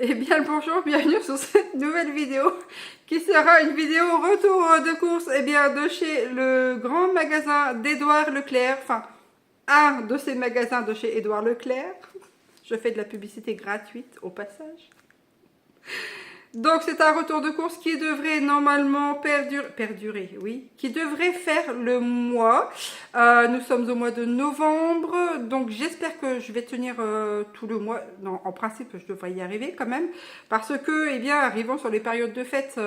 Eh bien le bonjour, bienvenue sur cette nouvelle vidéo qui sera une vidéo retour de course de chez le grand magasin d'Édouard Leclerc, enfin un de ces magasins de chez Édouard Leclerc. Je fais de la publicité gratuite au passage. Donc c'est un retour de course qui devrait normalement perdurer, oui, qui devrait faire le mois. Nous sommes au mois de novembre, donc j'espère que je vais tenir tout le mois. Non, en principe, je devrais y arriver quand même, parce que, arrivant sur les périodes de fête,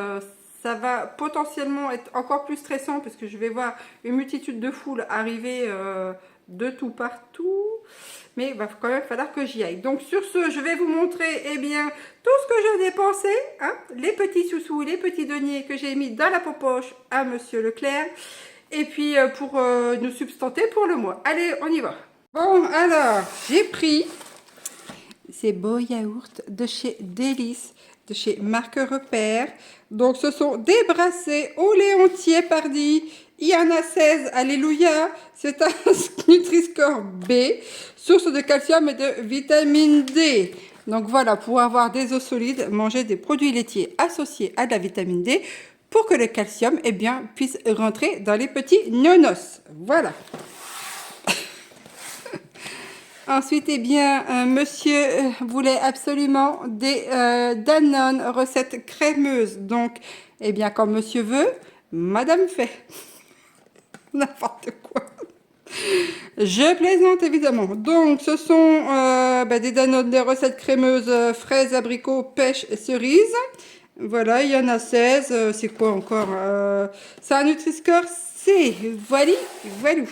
ça va potentiellement être encore plus stressant, parce que je vais voir une multitude de foules arriver de tout partout. Mais il va quand même falloir que j'y aille. Donc sur ce, je vais vous montrer tout ce que j'ai dépensé, hein, les petits sous-sous, les petits deniers que j'ai mis dans la poche à Monsieur Leclerc. Et puis pour nous substanter pour le mois. Allez, on y va. Bon, alors, j'ai pris ces beaux yaourts de chez Délices, de chez Marque Repère. Donc ce sont des brassés au lait entier, pardi. Il y en a 16, alléluia. C'est un Nutri-Score B, source de calcium et de vitamine D. Donc voilà, pour avoir des os solides, manger des produits laitiers associés à de la vitamine D pour que le calcium puisse rentrer dans les petits nonos. Voilà. Ensuite, monsieur voulait absolument des Danone recettes crémeuses. Donc, quand monsieur veut, madame fait. N'importe quoi. Je plaisante évidemment. Donc, ce sont des Danone, des recettes crémeuses, fraises, abricots, pêche et cerises. Voilà, il y en a 16. C'est quoi encore c'est un Nutri-Score C. Voilà, voilà.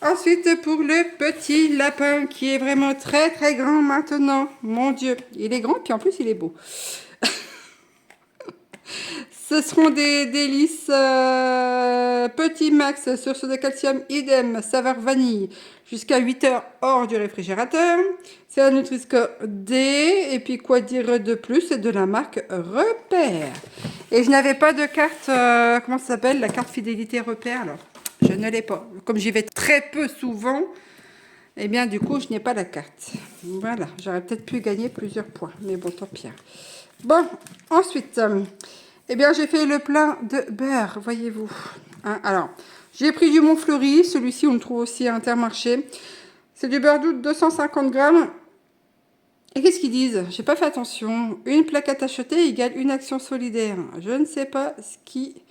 Ensuite, pour le petit lapin qui est vraiment très très grand maintenant. Mon Dieu, il est grand puis en plus il est beau. Ce seront des délices petit max, source de calcium idem, saveur vanille, jusqu'à 8 heures hors du réfrigérateur. C'est un Nutri-Score D. Et puis quoi dire de plus, c'est de la marque Repère. Et je n'avais pas de carte, comment ça s'appelle, la carte fidélité Repère alors. Je ne l'ai pas. Comme j'y vais très peu souvent, du coup, je n'ai pas la carte. Voilà, j'aurais peut-être pu gagner plusieurs points. Mais bon, tant pis. Bon, ensuite, j'ai fait le plein de beurre, voyez-vous. Hein, alors, j'ai pris du Montfleury. Celui-ci, on le trouve aussi à Intermarché. C'est du beurre doux de 250 grammes. Et qu'est-ce qu'ils disent? J'ai pas fait attention. Une plaquette achetée égale une action solidaire. Je ne sais pas ce qui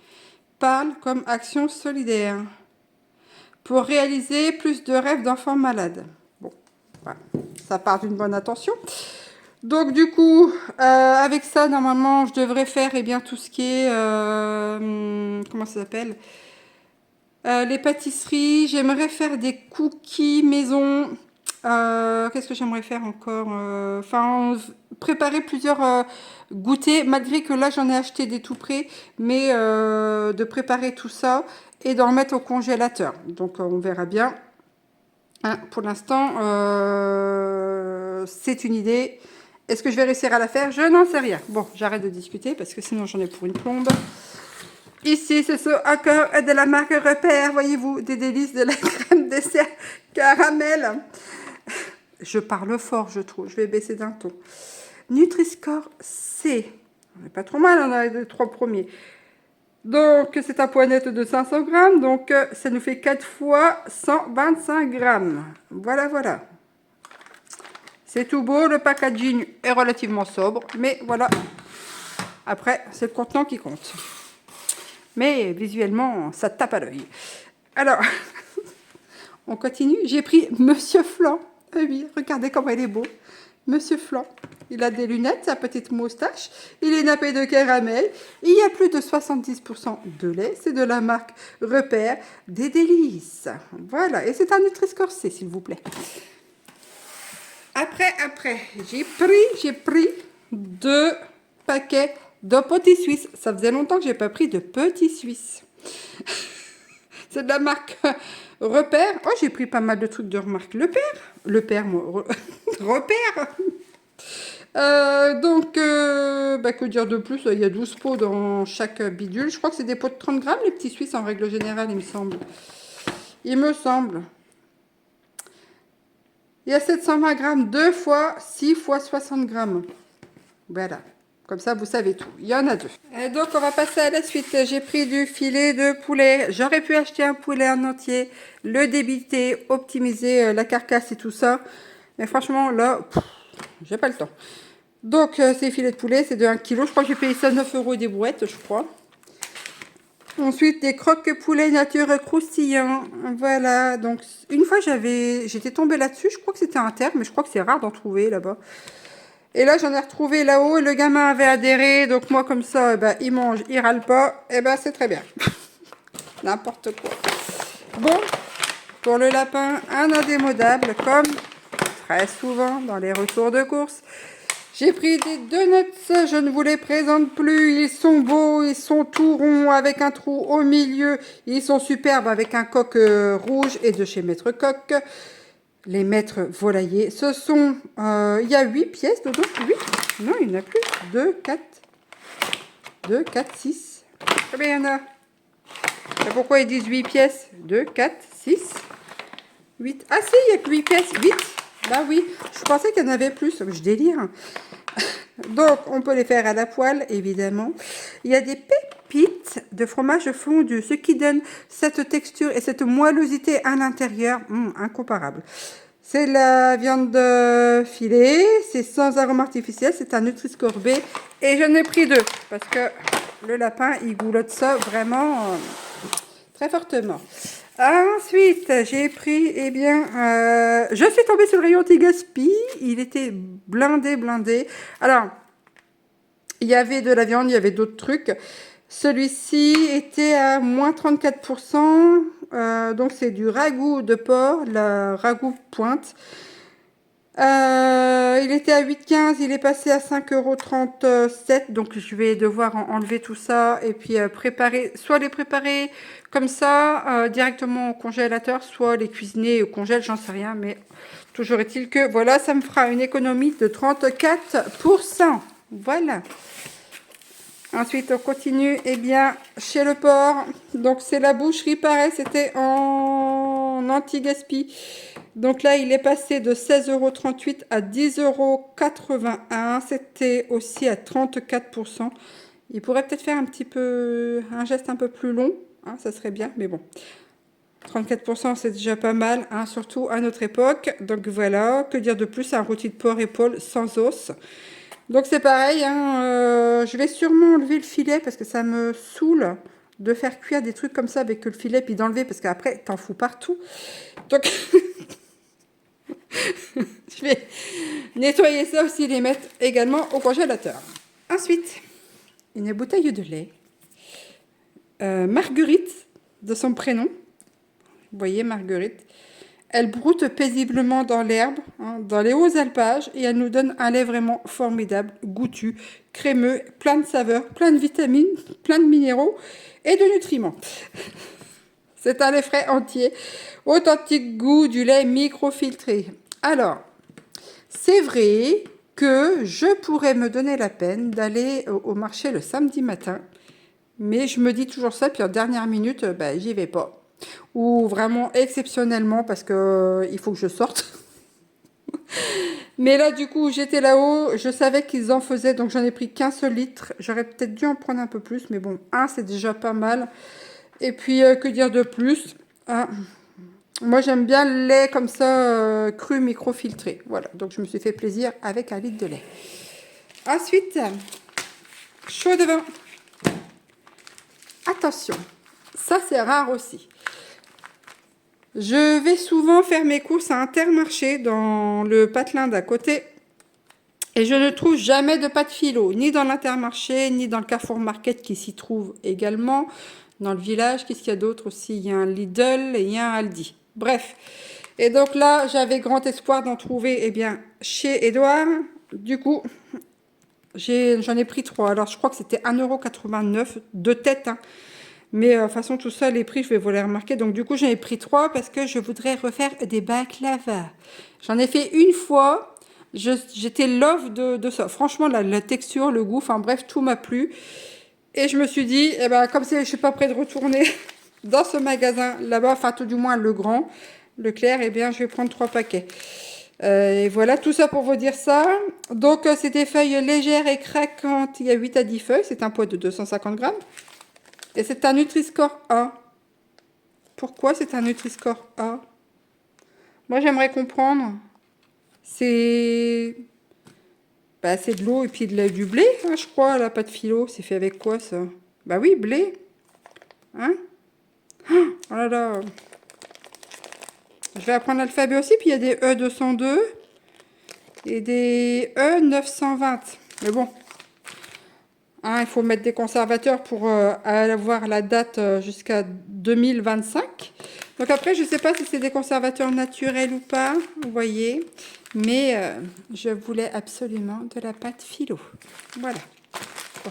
parle comme action solidaire. Pour réaliser plus de rêves d'enfants malades. Bon, voilà. Ça part d'une bonne intention. Donc du coup, avec ça, normalement, je devrais faire tout ce qui est... comment ça s'appelle les pâtisseries. J'aimerais faire des cookies maison. Qu'est-ce que j'aimerais faire encore préparer plusieurs goûters. Malgré que là, j'en ai acheté des tout prêts. Mais de préparer tout ça et d'en mettre au congélateur. Donc on verra bien. Hein, pour l'instant, c'est une idée. Est-ce que je vais réussir à la faire? Je n'en sais rien. Bon, j'arrête de discuter parce que sinon j'en ai pour une plombe. Ici, ce sont encore de la marque Repère, voyez-vous, des délices de la crème dessert caramel. Je parle fort, je trouve. Je vais baisser d'un ton. Nutri-Score C. On n'est pas trop mal, on a les 3 premiers. Donc, c'est un poignette de 500 grammes. Donc, ça nous fait 4 fois 125 grammes. Voilà, voilà. C'est tout beau. Le packaging est relativement sobre. Mais voilà. Après, c'est le contenant qui compte. Mais visuellement, ça tape à l'œil. Alors, on continue. J'ai pris Monsieur Flan. Ah oui, regardez comment il est beau. Monsieur Flan. Il a des lunettes, sa petite moustache. Il est nappé de caramel. Il y a plus de 70% de lait. C'est de la marque Repère, des délices. Voilà. Et c'est un Nutri-Score C, s'il vous plaît. Après, j'ai pris 2 paquets de petits suisses. Ça faisait longtemps que j'ai pas pris de petits suisses. C'est de la marque Repère. Oh, j'ai pris pas mal de trucs de marque Lepère, moi. Repère. Que dire de plus? Il y a 12 pots dans chaque bidule. Je crois que c'est des pots de 30 grammes, les petits suisses, en règle générale, il me semble. Il me semble. Il y a 720 grammes, 2 fois 6 fois 60 grammes. Voilà. Comme ça, vous savez tout. Il y en a 2. Et donc, on va passer à la suite. J'ai pris du filet de poulet. J'aurais pu acheter un poulet en entier, le débiter, optimiser la carcasse et tout ça. Mais franchement, là, j'ai pas le temps. Donc, ces filets de poulet, c'est de 1 kg. Je crois que j'ai payé ça 9 € des brouettes, je crois. Ensuite, des croques poulet nature croustillant. Voilà. Donc, une fois, j'étais tombée là-dessus. Je crois que c'était un terme, mais je crois que c'est rare d'en trouver là-bas. Et là, j'en ai retrouvé là-haut. Le gamin avait adhéré. Donc, moi, comme ça, eh ben, il mange, il râle pas. Eh ben, c'est très bien. N'importe quoi. Bon, pour le lapin, un indémodable, comme très souvent dans les retours de course. J'ai pris des donuts, je ne vous les présente plus. Ils sont beaux, ils sont tout ronds avec un trou au milieu. Ils sont superbes avec un coq rouge et de chez Maître Coq. Les maîtres volaillers, ce sont, il y a 8 pièces dedans, 8, non il n'y en a plus, 2, 4, 6, combien il y en a? Et pourquoi ils disent 8 pièces? 2, 4, 6, 8, ah si, il n'y a que 8 pièces, 8, bah oui, je pensais qu'il y en avait plus, je délire. Donc, on peut les faire à la poêle, évidemment. Il y a des pépites de fromage fondu, ce qui donne cette texture et cette moellosité à l'intérieur, incomparable. C'est la viande de filet, c'est sans arôme artificiel, c'est un Nutri-Score B. Et j'en ai pris 2, parce que le lapin, il goulotte ça vraiment très fortement. Ensuite, j'ai pris, eh bien, je suis tombée sur le rayon anti-gaspi. Il était blindé. Alors, il y avait de la viande, il y avait d'autres trucs. Celui-ci était à moins 34%. Donc, c'est du ragoût de porc, la ragoût pointe. Il était à 8,15, il est passé à 5,37 €. Donc, je vais devoir enlever tout ça et puis préparer, soit les préparer comme ça, directement au congélateur, soit les cuisiner au congèle, j'en sais rien. Mais toujours est-il que, voilà, ça me fera une économie de 34%. Voilà. Ensuite, on continue, eh bien, chez le porc. Donc, c'est la boucherie, pareil, c'était en anti-gaspi. Donc là, il est passé de 16,38 € à 10,81 €. C'était aussi à 34%. Il pourrait peut-être faire un geste un peu plus long. Hein, ça serait bien, mais bon. 34%, c'est déjà pas mal, hein, surtout à notre époque. Donc voilà, que dire de plus, un rôti de porc épaule sans os. Donc c'est pareil, hein, je vais sûrement enlever le filet parce que ça me saoule de faire cuire des trucs comme ça avec le filet, puis d'enlever parce qu'après, t'en fous partout. Donc, je vais nettoyer ça aussi, les mettre également au congélateur. Ensuite, une bouteille de lait. Marguerite, de son prénom. Vous voyez, Marguerite. Elle broute paisiblement dans l'herbe, hein, dans les hauts alpages, et elle nous donne un lait vraiment formidable, goûtu, crémeux, plein de saveurs, plein de vitamines, plein de minéraux et de nutriments. C'est un lait frais entier, authentique goût du lait microfiltré. Alors, c'est vrai que je pourrais me donner la peine d'aller au marché le samedi matin, mais je me dis toujours ça, puis en dernière minute, j'y vais pas. Ou vraiment exceptionnellement parce que il faut que je sorte. Mais là, du coup, j'étais là-haut, je savais qu'ils en faisaient, donc j'en ai pris qu'un seul litre. J'aurais peut-être dû en prendre un peu plus, mais bon, c'est déjà pas mal. Et puis, que dire de plus, hein. Moi, j'aime bien le lait comme ça, cru, microfiltré. Voilà, donc je me suis fait plaisir avec un litre de lait. Ensuite, chaud de vin. Attention, ça c'est rare aussi. Je vais souvent faire mes courses à Intermarché dans le patelin d'à côté et je ne trouve jamais de pâte philo, ni dans l'Intermarché, ni dans le Carrefour Market qui s'y trouve également. Dans le village, qu'est-ce qu'il y a d'autre aussi? Il y a un Lidl et il y a un Aldi. Bref. Et donc là, j'avais grand espoir d'en trouver chez Édouard. Du coup, j'en ai pris 3. Alors, je crois que c'était 1,89 € de tête, hein. Mais de toute façon, tout ça, les prix, je vais vous les remarquer. Donc, du coup, j'en ai pris 3 parce que je voudrais refaire des baklava. J'en ai fait une fois. J'étais love de ça. Franchement, la texture, le goût, enfin bref, tout m'a plu. Et je me suis dit, comme je ne suis pas près de retourner dans ce magasin là-bas, enfin tout du moins le grand, Leclerc, je vais prendre 3 paquets. Et voilà, tout ça pour vous dire ça. Donc, c'est des feuilles légères et craquantes. Il y a 8 à 10 feuilles. C'est un poids de 250 grammes. Et c'est un Nutri-Score A. Pourquoi c'est un Nutri-Score A? Moi, j'aimerais comprendre. C'est... Bah, c'est de l'eau et puis du blé, hein, je crois, la pâte philo. C'est fait avec quoi, ça? Bah oui, blé. Hein? Oh là là. Je vais apprendre l'alphabet aussi. Puis il y a des E202 et des E920. Mais bon, hein, il faut mettre des conservateurs pour avoir la date jusqu'à 2025. Donc après, je ne sais pas si c'est des conservateurs naturels ou pas, vous voyez. Mais je voulais absolument de la pâte philo. Voilà. Bon.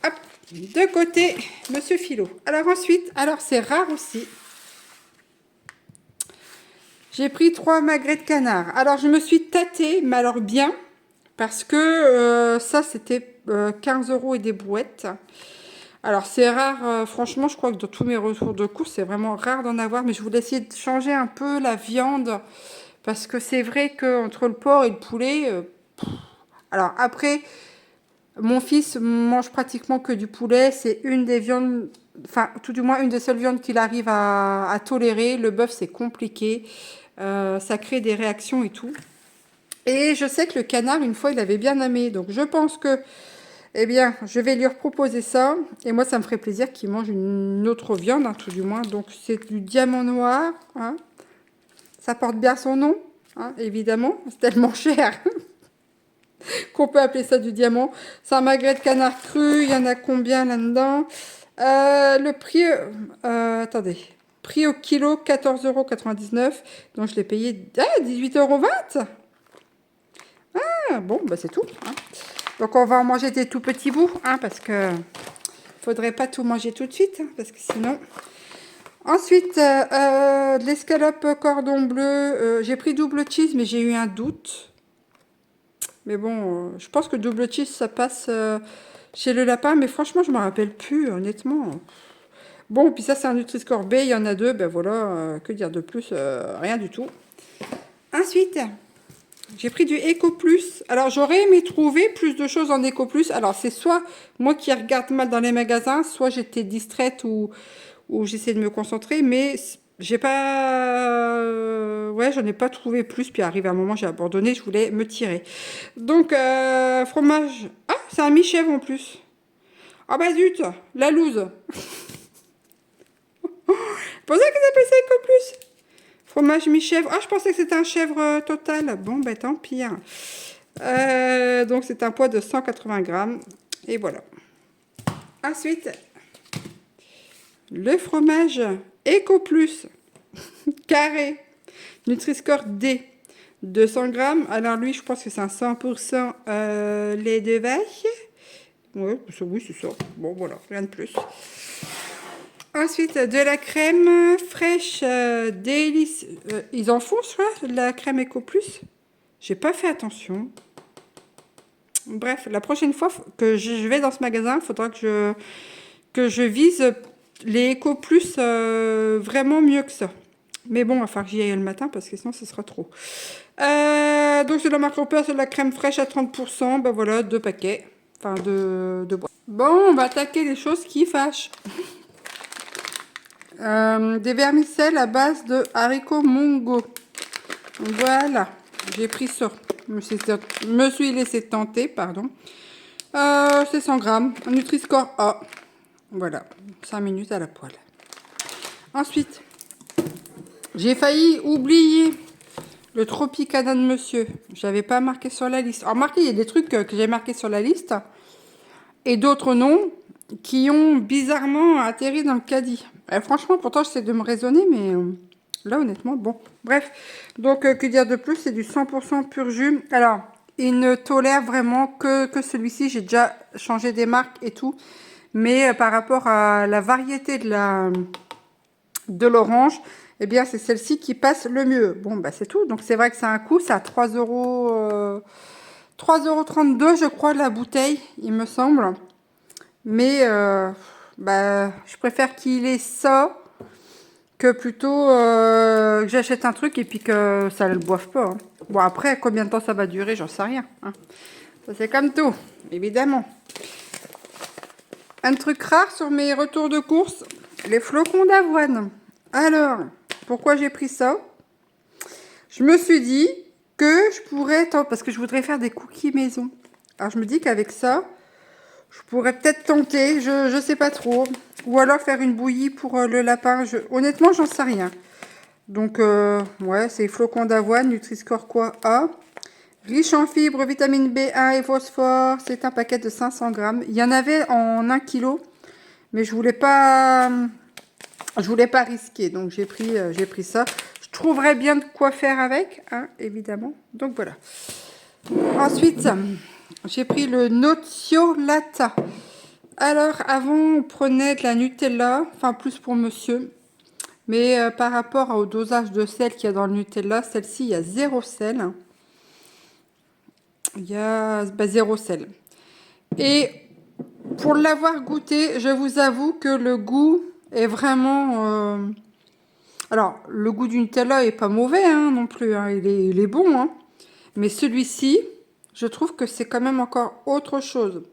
Hop, de côté, monsieur philo. Alors ensuite, alors c'est rare aussi. J'ai pris 3 magrets de canard. Alors je me suis tâtée, mais alors bien, parce que ça c'était 15 € et des brouettes. Alors c'est rare, franchement je crois que dans tous mes retours de course c'est vraiment rare d'en avoir, mais je voulais essayer de changer un peu la viande, parce que c'est vrai qu'entre le porc et le poulet, alors après mon fils mange pratiquement que du poulet, c'est une des viandes, enfin tout du moins une des seules viandes qu'il arrive à tolérer. Le bœuf c'est compliqué, ça crée des réactions et tout. Et je sais que le canard une fois il avait bien aimé, donc je pense que eh bien, je vais lui proposer ça. Et moi, ça me ferait plaisir qu'il mange une autre viande, hein, tout du moins. Donc, c'est du diamant noir. Hein. Ça porte bien son nom, hein, évidemment. C'est tellement cher qu'on peut appeler ça du diamant. C'est un magret de canard cru. Il y en a combien là-dedans? Le prix... attendez. Prix au kilo, 14,99 €. Donc, je l'ai payé 18,20 €. Ah, bon, bah c'est tout. Hein. Donc on va en manger des tout petits bouts, hein, parce que faudrait pas tout manger tout de suite, hein, parce que sinon. Ensuite, de l'escalope cordon bleu. J'ai pris double cheese, mais j'ai eu un doute. Mais bon, je pense que double cheese, ça passe chez le lapin, mais franchement, je me rappelle plus, honnêtement. Bon, puis ça, c'est un Nutri-Score B, il y en a 2, ben voilà, que dire de plus, rien du tout. Ensuite, j'ai pris du Eco Plus. Alors, j'aurais aimé trouver plus de choses en Eco Plus. Alors, c'est soit moi qui regarde mal dans les magasins, soit j'étais distraite ou j'essaie de me concentrer, mais j'ai pas... ouais, j'en ai pas trouvé plus. Puis, arrivé un moment, j'ai abandonné, je voulais me tirer. Donc, fromage... Ah, c'est un mi-chèvre en plus. Ah bah zut, la loose. C'est pour ça qu'ils appellent ça Eco Plus. Fromage mi-chèvre. Ah, je pensais que c'était un chèvre total. Bon, ben tant pis. Hein. Donc, c'est un poids de 180 grammes. Et voilà. Ensuite, le fromage Eco Plus carré. Nutri-Score D. 200 grammes. Alors, lui, je pense que c'est un 100% lait de vache. Ouais, oui, c'est ça. Bon, voilà, rien de plus. Ensuite, de la crème fraîche délice. Ils en font, ça, de la crème Eco Plus. J'ai pas fait attention. Bref, la prochaine fois que je vais dans ce magasin, il faudra que je vise les Eco Plus vraiment mieux que ça. Mais bon, il va falloir que j'y aille le matin parce que sinon, ce sera trop. Donc, c'est la marque Repère, c'est de la crème fraîche à 30%. Ben voilà, 2 paquets. Enfin, de boîtes. Bon, on va attaquer les choses qui fâchent. Des vermicelles à base de haricots mongo. Voilà, j'ai pris ça. Me suis laissé tenter, pardon. C'est 100 grammes. Un Nutri-Score A. Voilà, 5 minutes à la poêle. Ensuite, j'ai failli oublier le Tropicana de monsieur. J'avais pas marqué sur la liste. Alors, marqué, il y a des trucs que j'ai marqués sur la liste et d'autres non, qui ont bizarrement atterri dans le caddie. Franchement, pourtant, j'essaie de me raisonner, mais là, honnêtement, bon. Bref, donc, que dire de plus? C'est du 100% pur jus. Alors, il ne tolère vraiment que celui-ci. J'ai déjà changé des marques et tout. Mais par rapport à la variété de l'orange, eh bien, c'est celle-ci qui passe le mieux. Bon, bah, c'est tout. Donc, c'est vrai que c'est un coût. C'est à 3,32 €, je crois, la bouteille, il me semble. Mais bah, je préfère qu'il ait ça que plutôt que j'achète un truc et puis que ça ne le boive pas. Hein. Bon, après, combien de temps ça va durer, j'en sais rien. Hein. Ça, c'est comme tout, évidemment. Un truc rare sur mes retours de course, les flocons d'avoine. Alors, pourquoi j'ai pris ça? Je me suis dit que je pourrais... Parce que je voudrais faire des cookies maison. Alors, je me dis qu'avec ça, je pourrais peut-être tenter, je sais pas trop. Ou alors faire une bouillie pour le lapin. Honnêtement, j'en sais rien. Donc, ouais, c'est flocons d'avoine, Nutri-Score quoi A. Riche en fibres, vitamine B1 et phosphore. C'est un paquet de 500 grammes. Il y en avait en 1 kg. Mais je voulais pas risquer. Donc, j'ai pris ça. Je trouverais bien de quoi faire avec, hein, évidemment. Donc, voilà. Ensuite, j'ai pris le Noziolata. Alors, avant, on prenait de la Nutella. Enfin, plus pour monsieur. Mais par rapport au dosage de sel qu'il y a dans le Nutella, celle-ci, il y a 0 sel. Il y a 0 sel. Et pour l'avoir goûté, je vous avoue que le goût est vraiment... Alors, le goût du Nutella est pas mauvais hein, non plus. Hein. Il est bon. Hein. Mais celui-ci, je trouve que c'est quand même encore autre chose.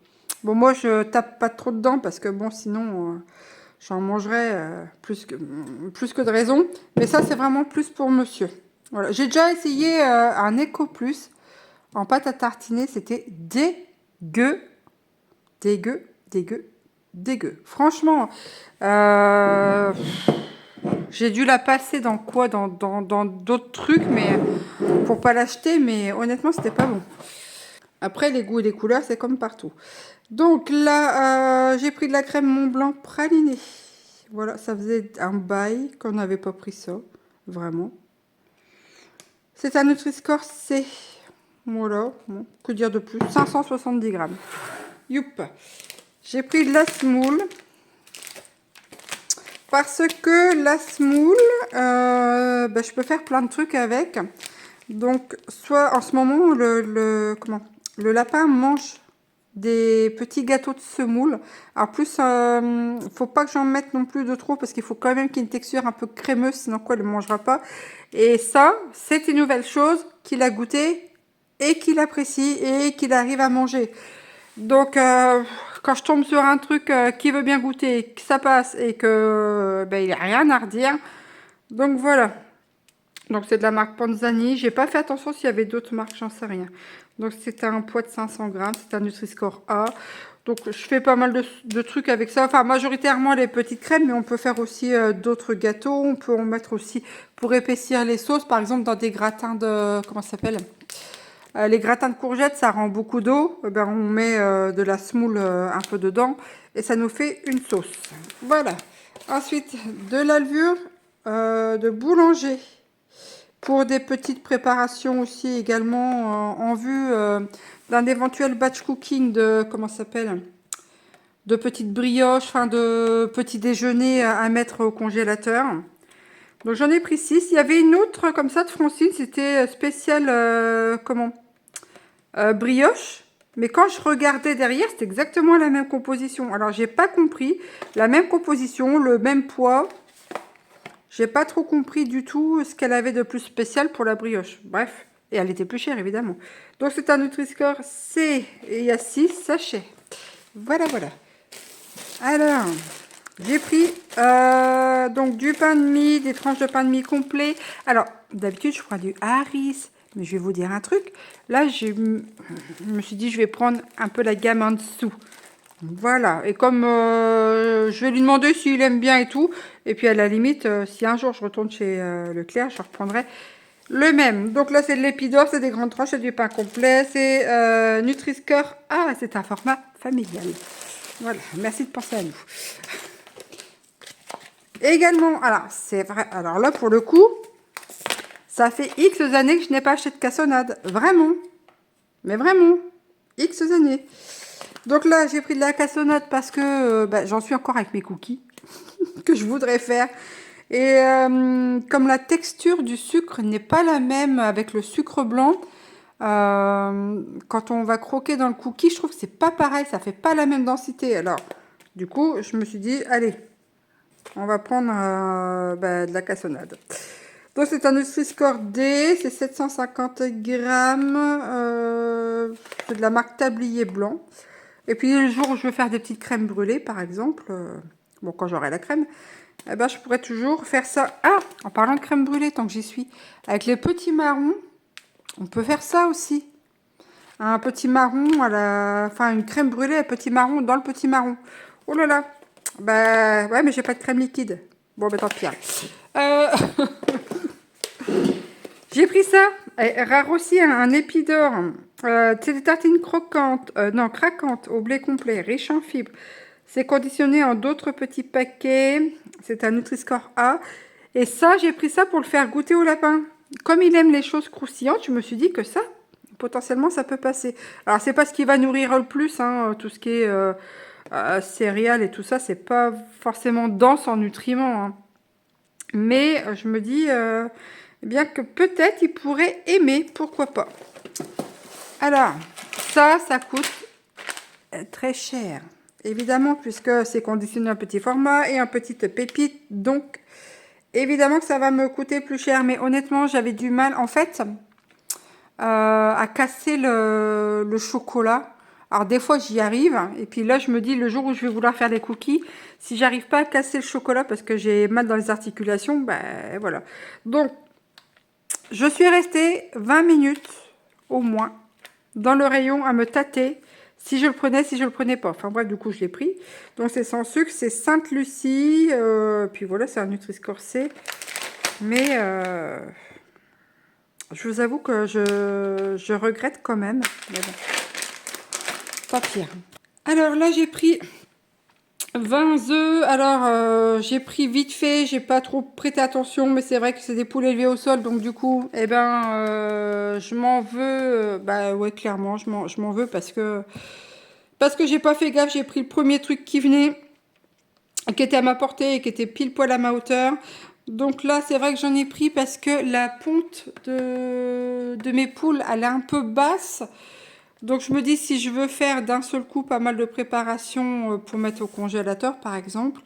Bon, moi, je tape pas trop dedans parce que, bon, sinon... j'en mangerais plus que de raison. Mais ça, c'est vraiment plus pour monsieur. Voilà. J'ai déjà essayé un Eco Plus en pâte à tartiner. C'était dégueu. Dégueu. Franchement, j'ai dû la passer dans quoi? Dans d'autres trucs, mais pour pas l'acheter. Mais honnêtement, c'était pas bon. Après, les goûts et les couleurs, c'est comme partout. Donc là, j'ai pris de la crème Mont Blanc pralinée. Voilà, ça faisait un bail qu'on n'avait pas pris ça, vraiment. C'est un Nutri-Score C. Voilà, bon, que dire de plus? 570 grammes. Youp. J'ai pris de la semoule. Parce que la semoule, je peux faire plein de trucs avec. Donc, soit en ce moment, le lapin mange des petits gâteaux de semoule. Alors plus, faut pas que j'en mette non plus de trop parce qu'il faut quand même qu'il y ait une texture un peu crémeuse, sinon quoi, il ne mangera pas. Et ça, c'est une nouvelle chose qu'il a goûté et qu'il apprécie et qu'il arrive à manger. Donc, quand je tombe sur un truc qui veut bien goûter, que ça passe et que il n'y a rien à redire. Donc voilà. Donc c'est de la marque Panzani. J'ai pas fait attention s'il y avait d'autres marques, j'en sais rien. Donc c'est un poids de 500 grammes, c'est un Nutri-Score A. Donc je fais pas mal de trucs avec ça. Enfin majoritairement les petites crèmes, mais on peut faire aussi d'autres gâteaux. On peut en mettre aussi pour épaissir les sauces, par exemple dans des gratins de... Comment ça s'appelle les gratins de courgettes, ça rend beaucoup d'eau. On met de la semoule un peu dedans et ça nous fait une sauce. Voilà. Ensuite, de la levure de boulanger. Pour des petites préparations aussi également en vue d'un éventuel batch cooking de, comment ça s'appelle, de petites brioches, enfin de petits déjeuners à mettre au congélateur. Donc j'en ai pris 6. Il y avait une autre comme ça de Francine, c'était spécial, brioche. Mais quand je regardais derrière, c'était exactement la même composition. Alors j'ai pas compris, la même composition, le même poids. J'ai pas trop compris du tout ce qu'elle avait de plus spécial pour la brioche. Bref, et elle était plus chère évidemment. Donc c'est un Nutri-Score C et il y a 6 sachets. Voilà. Alors, j'ai pris donc du pain de mie, des tranches de pain de mie complet. Alors, d'habitude je prends du Harris, mais je vais vous dire un truc. Là, je me suis dit je vais prendre un peu la gamme en dessous. Voilà, et comme je vais lui demander s'il aime bien et tout, et puis à la limite, si un jour je retourne chez Leclerc, je reprendrai le même. Donc là, c'est de l'épidore, c'est des grandes tranches, c'est du pain complet, c'est Nutri-Score. Ah, c'est un format familial. Voilà, merci de penser à nous. Également, alors, c'est vrai, alors là, pour le coup, ça fait X années que je n'ai pas acheté de cassonade. Vraiment. Mais vraiment. X années. Donc là, j'ai pris de la cassonade parce que j'en suis encore avec mes cookies que je voudrais faire. Et comme la texture du sucre n'est pas la même avec le sucre blanc, quand on va croquer dans le cookie, je trouve que c'est pas pareil, ça fait pas la même densité. Alors, du coup, je me suis dit, allez, on va prendre de la cassonade. Donc c'est un Nutri-Score D, c'est 750 grammes, c'est de la marque Tablier Blanc. Et puis le jour où je veux faire des petites crèmes brûlées par exemple, bon quand j'aurai la crème, eh ben, je pourrais toujours faire ça. Ah, en parlant de crème brûlée, tant que j'y suis, avec les petits marrons, on peut faire ça aussi. Un petit marron à la... Enfin, une crème brûlée à petit marron dans le petit marron. Oh là là. Bah, ouais, mais j'ai pas de crème liquide. Bon, bah tant pis. J'ai pris ça. Rare aussi, un épidore. C'est des tartines croquantes. Non, craquantes au blé complet, riche en fibres. C'est conditionné en d'autres petits paquets. C'est un Nutri-Score A. Et ça, j'ai pris ça pour le faire goûter au lapin. Comme il aime les choses croustillantes, je me suis dit que ça, potentiellement, ça peut passer. Alors, c'est pas ce qui va nourrir le plus, hein, tout ce qui est céréales et tout ça, c'est pas forcément dense en nutriments. Hein. Mais je me dis eh bien que peut-être il pourrait aimer, pourquoi pas. Alors, ça coûte très cher. Évidemment, puisque c'est conditionné en petit format et en petite pépite, donc évidemment que ça va me coûter plus cher. Mais honnêtement, j'avais du mal, en fait, à casser le chocolat. Alors des fois j'y arrive, et puis là je me dis le jour où je vais vouloir faire des cookies, si j'arrive pas à casser le chocolat parce que j'ai mal dans les articulations, ben voilà. Donc je suis restée 20 minutes au moins dans le rayon à me tâter si je le prenais, si je le prenais pas. Enfin bref, du coup je l'ai pris. Donc c'est sans sucre, c'est Sainte-Lucie, puis voilà, c'est un Nutri-Score C. Mais je vous avoue que je regrette quand même. Mais bon. Pas pire. Alors là, j'ai pris 20 œufs. Alors, j'ai pris vite fait. J'ai pas trop prêté attention. Mais c'est vrai que c'est des poules élevées au sol. Donc, du coup, eh ben, je m'en veux. Bah, ouais, clairement, je m'en veux parce que j'ai pas fait gaffe. J'ai pris le premier truc qui venait, qui était à ma portée et qui était pile poil à ma hauteur. Donc là, c'est vrai que j'en ai pris parce que la ponte de mes poules, elle est un peu basse. Donc je me dis si je veux faire d'un seul coup pas mal de préparation pour mettre au congélateur par exemple,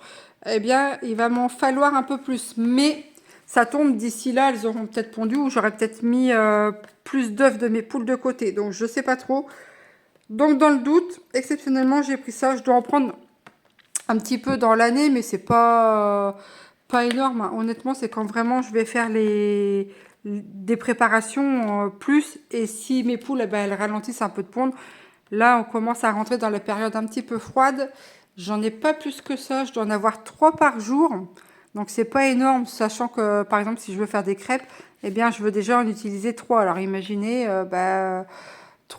eh bien il va m'en falloir un peu plus. Mais ça tombe d'ici là, elles auront peut-être pondu ou j'aurais peut-être mis plus d'œufs de mes poules de côté. Donc je sais pas trop. Donc dans le doute, exceptionnellement j'ai pris ça. Je dois en prendre un petit peu dans l'année, mais c'est pas énorme. Hein. Honnêtement, c'est quand vraiment je vais faire des préparations plus. Et si mes poules, eh ben, elles ralentissent un peu de pondre, là, on commence à rentrer dans la période un petit peu froide. J'en ai pas plus que ça. Je dois en avoir 3 par jour. Donc, c'est pas énorme, sachant que, par exemple, si je veux faire des crêpes, eh bien, je veux déjà en utiliser 3. Alors, imaginez,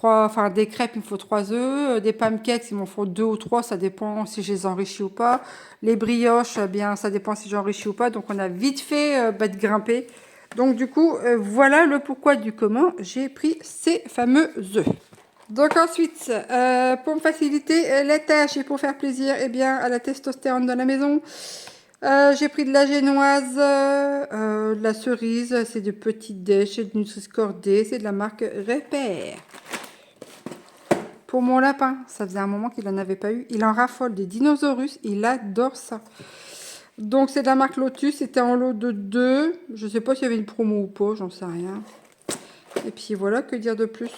enfin, des crêpes, il me faut 3 œufs. Des pancakes, il m'en faut 2 ou 3. Ça dépend si je les enrichis ou pas. Les brioches, eh bien, ça dépend si j'enrichis ou pas. Donc, on a vite fait de grimper. Donc, du coup, voilà le pourquoi du comment j'ai pris ces fameux œufs. Donc, ensuite, pour me faciliter la tâche et pour faire plaisir eh bien, à la testostérone de la maison, j'ai pris de la génoise, de la cerise. C'est de petites dèches, c'est de Nutri-Score D. C'est de la marque Repère. Pour mon lapin, ça faisait un moment qu'il n'en avait pas eu. Il en raffole des dinosaures, il adore ça. Donc c'est de la marque Lotus, c'était en lot de 2. Je ne sais pas s'il y avait une promo ou pas, j'en sais rien. Et puis voilà, que dire de plus?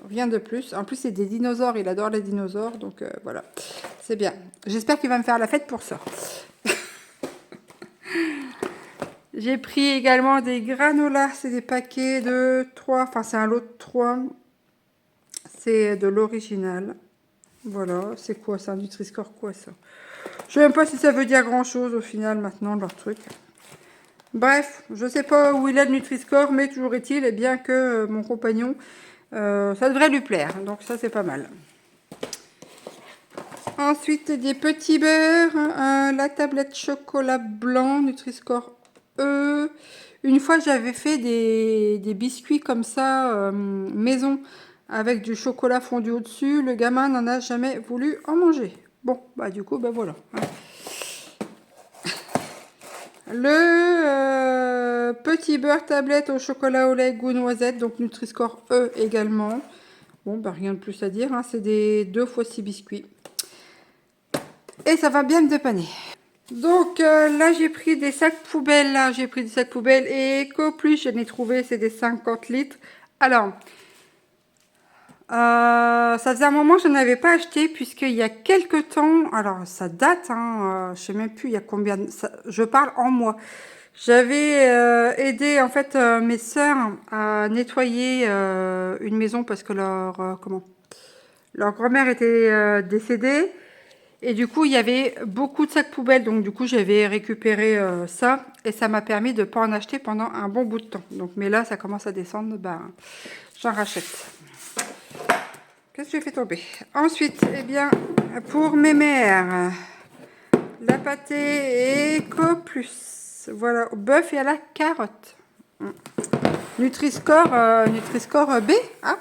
Rien de plus. En plus c'est des dinosaures, il adore les dinosaures, donc voilà. C'est bien. J'espère qu'il va me faire la fête pour ça. J'ai pris également des granolas, c'est des paquets de 3, enfin c'est un lot de 3. C'est de l'original. Voilà, c'est quoi ça? Un Nutri-Score quoi ça? Je sais même pas si ça veut dire grand chose au final maintenant leur truc. Bref, je sais pas où il a le Nutri-Score, mais toujours est-il eh bien que mon compagnon, ça devrait lui plaire. Donc ça c'est pas mal. Ensuite des petits beurres, la tablette chocolat blanc Nutri-Score E. Une fois j'avais fait des biscuits comme ça maison avec du chocolat fondu au-dessus. Le gamin n'en a jamais voulu en manger. Bon, bah du coup, bah voilà. Le petit beurre tablette au chocolat au lait goût noisette, donc Nutri-Score E également. Bon, bah rien de plus à dire, hein, c'est des 2 fois 6 biscuits. Et ça va bien me dépanner. Donc là j'ai pris des sacs poubelles, là j'ai pris des sacs poubelles et EcoPlus, j'en ai trouvé, c'est des 50 litres. Alors, ça faisait un moment que je n'en avais pas acheté puisqu'il y a quelques temps, alors ça date, hein, je sais même plus il y a combien, je parle en mois. J'avais aidé en fait mes sœurs à nettoyer une maison parce que leur grand-mère était décédée. Et du coup, il y avait beaucoup de sacs poubelles, donc du coup, j'avais récupéré ça, et ça m'a permis de ne pas en acheter pendant un bon bout de temps. Donc, mais là, ça commence à descendre, ben, j'en rachète. Qu'est-ce que j'ai fait tomber? Ensuite, eh bien, pour mes mères, la pâtée EcoPlus, voilà, au bœuf et à la carotte. Nutri-Score, Nutri-Score B, hein.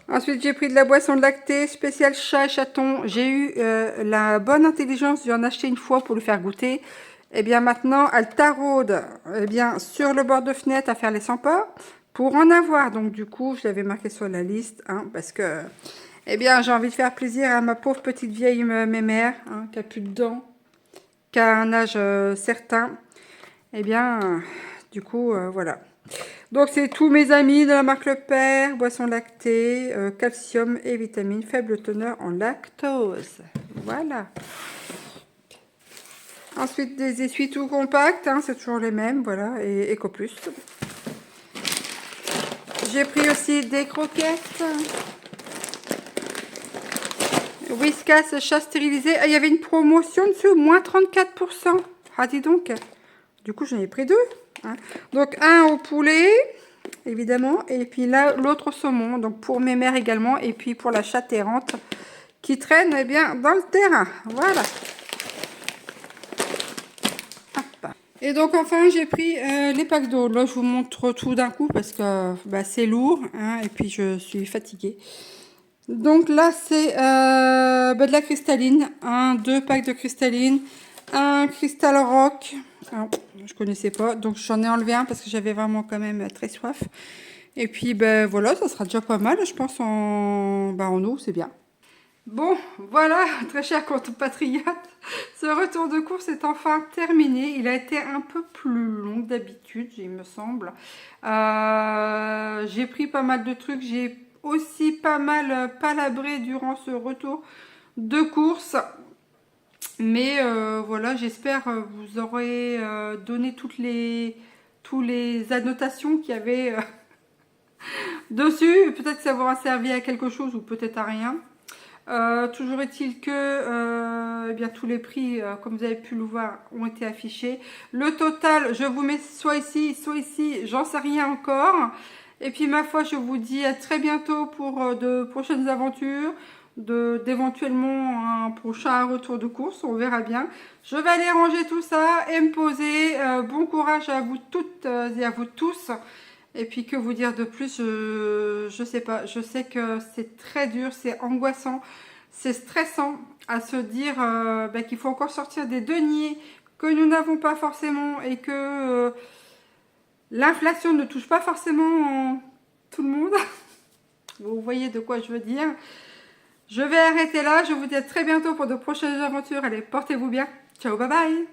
Ensuite, j'ai pris de la boisson lactée spéciale chat et chaton. J'ai eu la bonne intelligence d'en acheter une fois pour lui faire goûter. Et bien maintenant, elle taraude sur le bord de fenêtre à faire les 100 pas pour en avoir. Donc du coup, je l'avais marqué sur la liste parce que j'ai envie de faire plaisir à ma pauvre petite vieille mémère qui a plus de dents, qui a un âge certain. Du coup, voilà. Donc, c'est tous mes amis de la marque Le Père, boissons lactées, calcium et vitamines, faible teneur en lactose. Voilà. Ensuite, des essuie tout compacts, c'est toujours les mêmes, voilà, et EcoPlus. J'ai pris aussi des croquettes. Whiskas chat stérilisé. Il y avait une promotion dessus, moins 34%. Ah, dis donc. Du coup, j'en ai pris 2. Donc, un au poulet, évidemment, et puis là, l'autre au saumon, donc pour mes mères également, et puis pour la chatte errante qui traîne dans le terrain. Voilà. Hop. Et donc, enfin, j'ai pris les packs d'eau. Là, je vous montre tout d'un coup parce que c'est lourd, et puis je suis fatiguée. Donc là, c'est de la cristalline, 2 packs de cristalline, un cristal rock. Alors, je connaissais pas, donc j'en ai enlevé un parce que j'avais vraiment quand même très soif. Et puis voilà, ça sera déjà pas mal, je pense en eau, c'est bien. Bon, voilà, très chers compatriotes, ce retour de course est enfin terminé. Il a été un peu plus long que d'habitude, il me semble. J'ai pris pas mal de trucs, j'ai aussi pas mal palabré durant ce retour de course. Mais voilà, j'espère vous aurez donné toutes les annotations qu'il y avait dessus. Peut-être que ça vous aura servi à quelque chose ou peut-être à rien. Toujours est-il que tous les prix, comme vous avez pu le voir, ont été affichés. Le total, je vous mets soit ici, j'en sais rien encore. Et puis ma foi, je vous dis à très bientôt pour de prochaines aventures, d'éventuellement un prochain retour de course, on verra bien. Je vais aller ranger tout ça et me poser. Bon courage à vous toutes et à vous tous. Et puis que vous dire de plus, je sais pas. Je sais que c'est très dur, c'est angoissant, c'est stressant à se dire qu'il faut encore sortir des deniers que nous n'avons pas forcément et que l'inflation ne touche pas forcément tout le monde. Vous voyez de quoi je veux dire. Je vais arrêter là. Je vous dis à très bientôt pour de prochaines aventures. Allez, portez-vous bien. Ciao, bye bye.